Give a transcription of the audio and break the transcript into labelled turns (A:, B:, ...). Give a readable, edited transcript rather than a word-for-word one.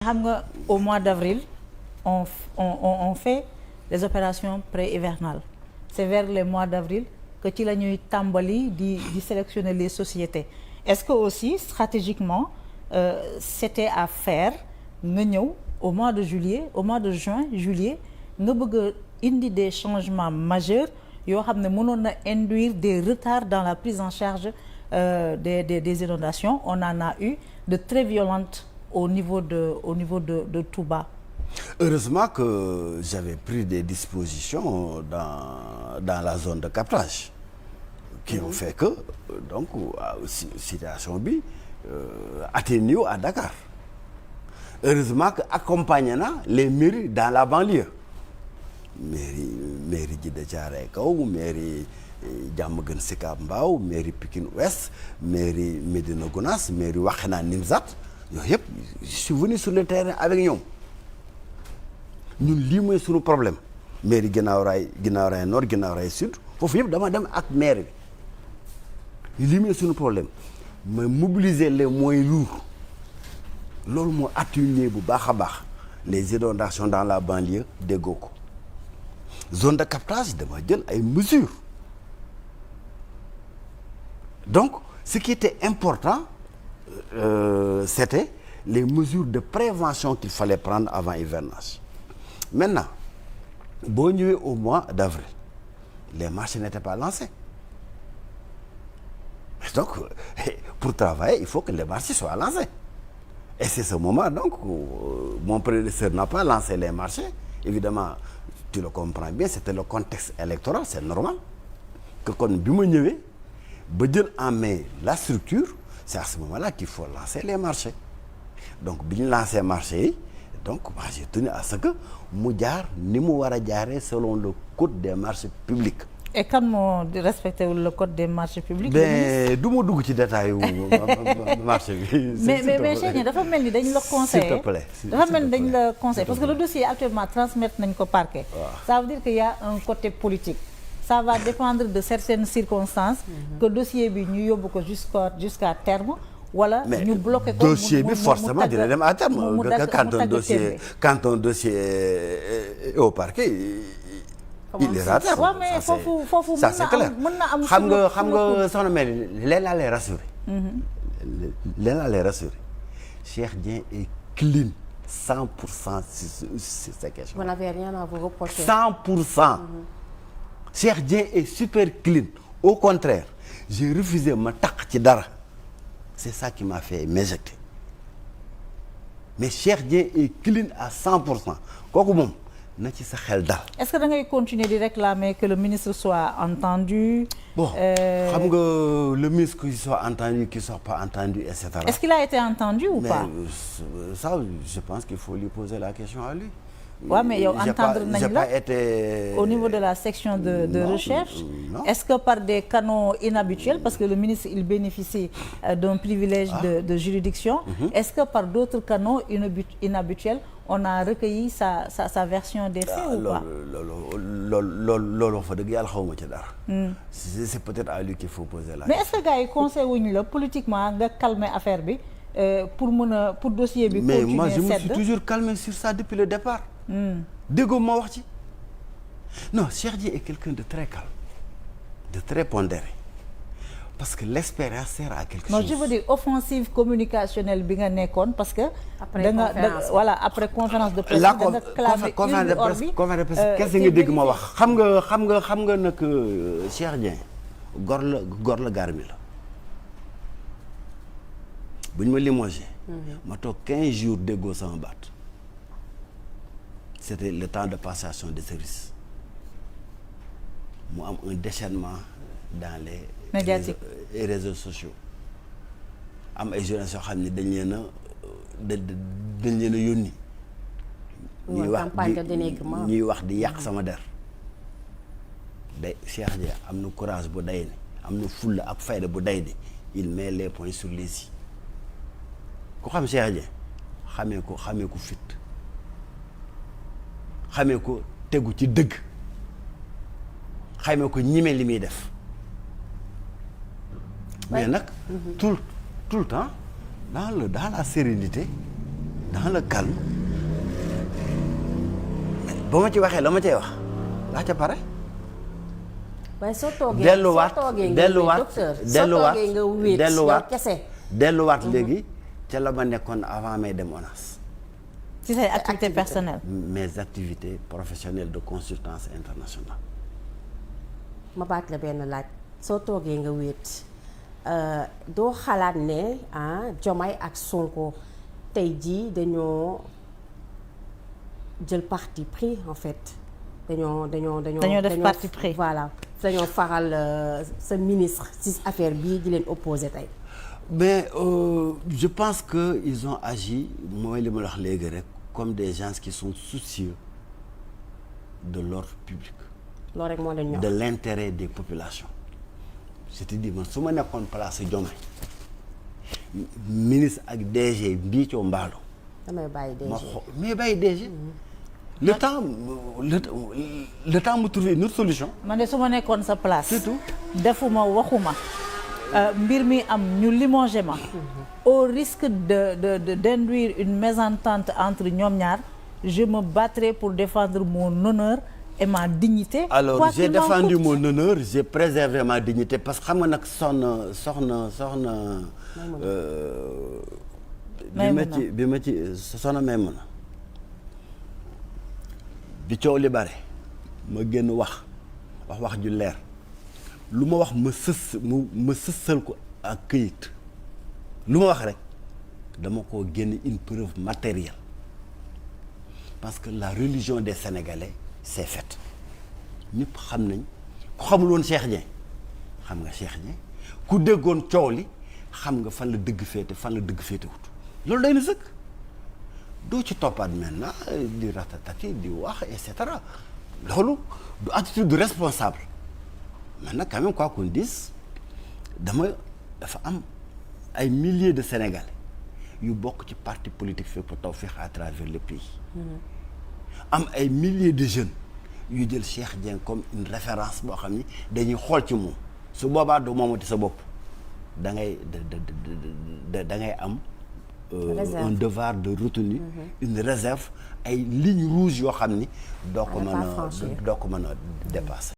A: xam nga au mois d'avril on fait les opérations pré-hivernales c'est vers les mois d'avril que ci la ñuy tàmbali di sélectionner les sociétés est-ce que aussi stratégiquement c'était à faire nga ñëw au mois de juillet au mois de juin juillet nga bëgg a indi des changements majeurs yoo xam ne mënoon na induire des retards dans la prise en charge des inondations on en a eu de très violentes au niveau de Touba.
B: Heureusement que j'avais pris des dispositions dans la zone de captage qui ont fait que donc situation bi atténue à Dakar. Heureusement que accompagné na les mairies dans la banlieue mairie Djiddah Thiaroye Kaw mairie Diamaguène Sicap Mbao mairie Pikine Ouest mairie Médina Gounass mairie Wakhinane Nimzatt yooyu yëpp je suis venu sur le terrain avec ñoom ñun lii mooy suñu problème mairie Guinaw Rail Nord Guinaw Rail Sud foofu yëpp dama dem ak maire bi lii mooy suñu problème mooy mobiliser les moyens lourds loolu moo atténuer bu baax a baax les inondations dans la banlieue déggoo ko zone de captage dama jël ay mesures donc ce qui était important c'était les mesures de prévention qu'il fallait prendre avant hivernage maintenant boo ñëwee au mois d'avril les marchés n'étaient pas lancés donc pour travailler il faut que les marchés soient lancés et c'est ce moment donc mon prédécesseur n'a pas lancé les marchés évidemment tu le comprends bien c'était le contexte électoral c'est normal que kon bi ma ñëwee ba jël en main la structure c'est à ce moment-là qu'il faut lancer les marchés donc bi ñu lancer marché yi donc moi j'ai tenu à ce que mu jaar ni mu war a jaaree selon le code des marchés publics.
A: Et kan moo respecté wul le code des marchés publics.
B: mais du ma dugg ci détail yu marché bi.
A: mais Cheikh dafa mel ni dañ la conseillé.
B: s'il te plaît
A: dafa mel ni dañ la conseillé parce que le dossier actuellement transmettre nañ ko parquet. Ça veut dire qu'il y a un côté politique. Ça va dépendre de certaines circonstances. que dossier bi ñu yóbbu ko jusqu'à terme. wala ñu bloqué ko
B: dossier bi forcément dina dem à terme quand un dossier est au parquet il est à terme.
A: waaw mais foofu
B: ça c'est clair
A: mën na am
B: xam nga soxna Mary leen laa lay rassurer. leen laa lay rassurer Cheikh Dieng est clean 100% sur ces questions.
C: Vous n'avez rien à vous reprocher.
B: 100%. Cheikh Dieng est super clean au contraire j'ai refusé ma taq ci dara. C'est ça qui m'a fait m'éjecter mais Cheikh Dieng est clean à 100% kooku moom na ci sa xel dal.
A: Est-ce que da ngay continuer di réclamer que le ministre soit entendu?
B: Bon xam nga le ministre qu'il soit entendu qu'il soit pas entendu et cetera.
A: Est-ce qu'il a été entendu ou pas?
B: Mais ça je pense qu'il faut lui poser la question à lui.
A: Ouais, mais yow entendre nañ la
B: été...
A: au niveau de la section de recherche.
B: Non.
A: Est-ce que par des canaux inhabituels parce que le ministre il bénéficie d'un privilège de juridiction. Est-ce que par d'autres canaux inhabituels on a recueilli sa version des faits ou pas?
B: loolu fa dëgg yàlla xawma ci dara. C'est peut-être à lui qu'il faut poser la question.
A: Mais est-ce que gars yi conseil wuñu la politiquement nga calmer affaire bi pour dossier bi.
B: mais
A: continuer
B: moi je me
A: sedd.
B: suis toujours calmé sur ça depuis le départ. déggoo ma wax ci non Cheikh Dieng est quelqu'un de très calme de très pondéré parce que l'expérience sert à quelque chose.
A: Non je veux dire offensive communicationnelle bi nga nekkoon parce que. après conférence de presse.
B: la conférence de presse qu'est-ce nga dégg ma wax. xam nga nag Cheikh Dieng gor la garmi la bu ñu ma limogé. ma toog 15 jours déggoo sama baat. C'était le temps de passation de service mu am un déchaînement dans les réseaux sociaux am ay jeunes yoo xam ne dañ leen a yónni ñuy wax di yàq sama der day Cheikh Dia am na courage bu day ni am na fulla ak fayda bu day ni il met les points sur les i ku xam Cheikh Dia xamee ko fit xamee ko tegu ci dëgg xamee ko ñime li muy def mais nag tout le temps dans la sérénité dans le calme ba ma ci waxee la ma cay wax laa ca pare.
C: waaye soo toogee nga wéet
B: delluwaat léegi ca la ma nekkoon avant may dem ONAS.
A: ci say activités personnelles.
B: mes activités professionnelles de consultance internationale.
C: ma baat la benn laaj soo toogee nga wéet doo xalaat ne Diomaye ak Sonko tey jii dañoo jël parti pris en fait dañoo
A: def parti pris.
C: voilà dañoo faral sa ministre ci affaire bii di leen opposé tey.
B: mais je pense que ils ont agi mooy li ma la wax léegi rek comme des gens qui sont soucieux de l'ordre public.
C: loolu rek moo leen ñor
B: de l'intérêt des populations. c'est-à-dire man su ma nekkoon place Diomaye ministre ak DG Mbithio Mbalo.
C: damay bàyyi DG
B: mais bàyyi DG. le temps mu trouver une autre solution.
A: man de su ma nekkoon sa place.
B: surtout
A: defuma waxuma. mbir mi am ñu limogé ma. au risque d'induire une mésentente entre ñoom ñaar je me battrai pour défendre mon honneur et ma dignité.
B: alors j'ai défendu mon honneur j'ai préservé ma dignité parce que xam nga nag soxna bi ma ci soxna Maymuna bi coow li bare ma génn wax ju leer lu ma wax ma sësal ko ak këyit lu ma wax rek dama ko génn une preuve matérielle parce que la religion des Sénégalais c'est faite ñëpp xam nañ ku xamul woon Cheikh Dieng xam nga Cheikh Dieng ku déggoon coow li xam nga fan la dëgg féete wut loolu day na sëkk doo ci toppaat maintenant di ratatati di wax et cetera loolu du attitude responsable maintenant quand même quoi qu'on dise dafa am ay milliers de Sénégalais yu bokk ci parti politique Fepp Tawfekh à travers le pays am ay milliers de jeunes yu jël Cheikh Dieng comme une référence boo xam ni dañuy xool ci moom su boobaa du moomati sa bopp da ngay am un devoir de retenue une réserve ay lignes rouges yoo xam ni doo ko mën a dépasser